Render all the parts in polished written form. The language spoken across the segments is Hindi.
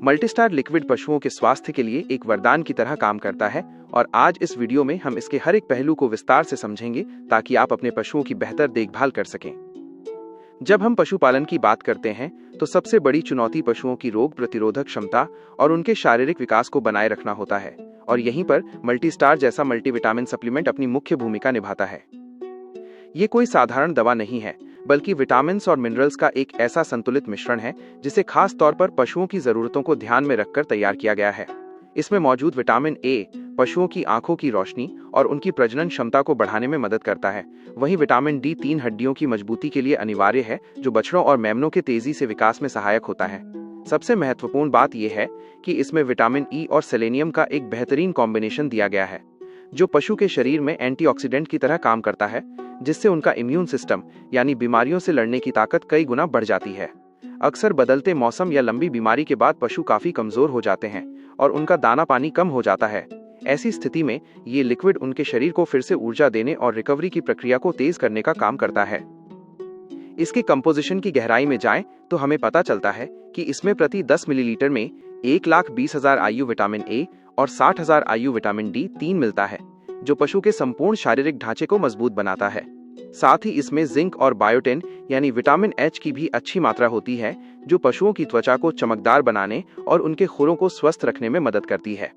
मल्टीस्टार लिक्विड पशुओं के स्वास्थ्य के लिए एक वरदान की तरह काम करता है और आज इस वीडियो में हम इसके हर एक पहलू को विस्तार से समझेंगे ताकि आप अपने पशुओं की बेहतर देखभाल कर सकें। जब हम पशुपालन की बात करते हैं तो सबसे बड़ी चुनौती पशुओं की रोग प्रतिरोधक क्षमता और उनके शारीरिक विकास को बनाए रखना होता है और यहीं पर मल्टीस्टार जैसा मल्टीविटामिन सप्लीमेंट अपनी मुख्य भूमिका निभाता है। ये कोई साधारण दवा नहीं है बल्कि विटामिन्स और मिनरल्स का एक ऐसा संतुलित मिश्रण है जिसे खास तौर पर पशुओं की जरूरतों को ध्यान में रखकर तैयार किया गया है। इसमें मौजूद विटामिन ए पशुओं की आंखों की रोशनी और उनकी प्रजनन क्षमता को बढ़ाने में मदद करता है। वहीं विटामिन डी 3 हड्डियों की मजबूती के लिए अनिवार्य है जो बछड़ों और मेमनों के तेजी से विकास में सहायक होता है। सबसे महत्वपूर्ण बात यह है कि इसमें विटामिन ई और सेलेनियम का एक बेहतरीन कॉम्बिनेशन दिया गया है जो पशु के शरीर में एंटीऑक्सीडेंट की तरह काम करता है, जिससे उनका इम्यून सिस्टम यानी बीमारियों से लड़ने की ताकत कई गुना बढ़ जाती है। अक्सर बदलते मौसम या लंबी बीमारी के बाद पशु काफी कमजोर हो जाते हैं और उनका दाना पानी कम हो जाता है। ऐसी स्थिति में ये लिक्विड उनके शरीर को फिर से ऊर्जा देने और रिकवरी की प्रक्रिया को तेज करने का काम करता है। इसके कंपोजिशन की गहराई में जाएं तो हमें पता चलता है कि इसमें प्रति 10 मिलीलीटर में 1,20,000 IU विटामिन ए और 60,000 IU विटामिन डी 3 मिलता है जो पशु के संपूर्ण शारीरिक ढांचे को मजबूत बनाता है। साथ ही इसमें जिंक और बायोटिन यानी विटामिन एच की भी अच्छी मात्रा होती है जो पशुओं की त्वचा को चमकदार बनाने और उनके खुरों को स्वस्थ रखने में मदद करती है।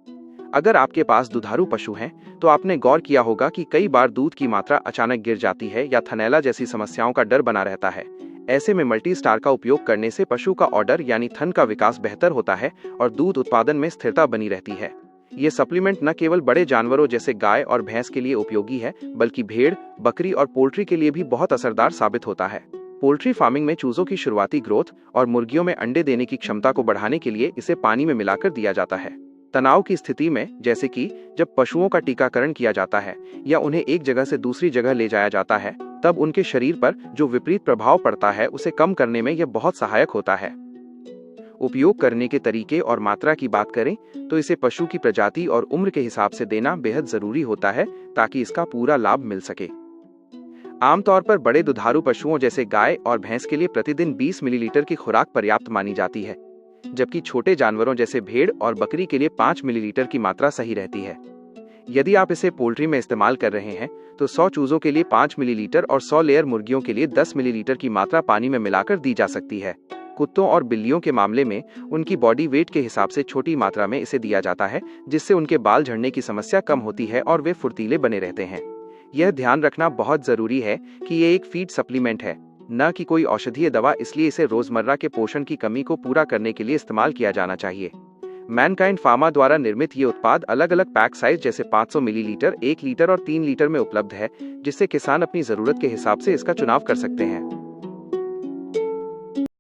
अगर आपके पास दुधारू पशु हैं तो आपने गौर किया होगा कि कई बार दूध की मात्रा अचानक गिर जाती है या थनैला जैसी समस्याओं का डर बना रहता है। ऐसे में मल्टीस्टार का उपयोग करने से पशु का ऑर्डर यानी थन का विकास बेहतर होता है और दूध उत्पादन में स्थिरता बनी रहती है। ये सप्लीमेंट न केवल बड़े जानवरों जैसे गाय और भैंस के लिए उपयोगी है बल्कि भेड़, बकरी और पोल्ट्री के लिए भी बहुत असरदार साबित होता है। पोल्ट्री फार्मिंग में चूजों की शुरुआती ग्रोथ और मुर्गियों में अंडे देने की क्षमता को बढ़ाने के लिए इसे पानी में मिलाकर दिया जाता है। तनाव की स्थिति में, जैसे कि जब पशुओं का टीकाकरण किया जाता है या उन्हें एक जगह से दूसरी जगह ले जाया जाता है, तब उनके शरीर पर जो विपरीत प्रभाव पड़ता है उसे कम करने में यह बहुत सहायक होता है। उपयोग करने के तरीके और मात्रा की बात करें तो इसे पशु की प्रजाति और उम्र के हिसाब से देना बेहद जरूरी होता है ताकि इसका पूरा लाभ मिल सके। आमतौर पर बड़े दुधारू पशुओं जैसे गाय और भैंस के लिए प्रतिदिन 20 मिलीलीटर की खुराक पर्याप्त मानी जाती है, जबकि छोटे जानवरों जैसे भेड़ और बकरी के लिए 5 मिलीलीटर की मात्रा सही रहती है। यदि आप इसे पोल्ट्री में इस्तेमाल कर रहे हैं तो 100 चूजों के लिए 5 मिलीलीटर और 100 लेयर मुर्गियों के लिए 10 मिलीलीटर की मात्रा पानी में मिलाकर दी जा सकती है। कुत्तों और बिल्लियों के मामले में उनकी बॉडी वेट के हिसाब से छोटी मात्रा में इसे दिया जाता है, जिससे उनके बाल झड़ने की समस्या कम होती है और वे फुर्तीले बने रहते हैं। यह ध्यान रखना बहुत जरूरी है कि ये एक फीड सप्लीमेंट है, न कि कोई औषधीय दवा, इसलिए इसे रोजमर्रा के पोषण की कमी को पूरा करने के लिए इस्तेमाल किया जाना चाहिए। मैनकाइंड फार्मा द्वारा निर्मित ये उत्पाद अलग अलग पैक साइज जैसे 500 मिलीलीटर, 1 लीटर और 3 लीटर में उपलब्ध है, जिससे किसान अपनी जरूरत के हिसाब से इसका चुनाव कर सकते हैं।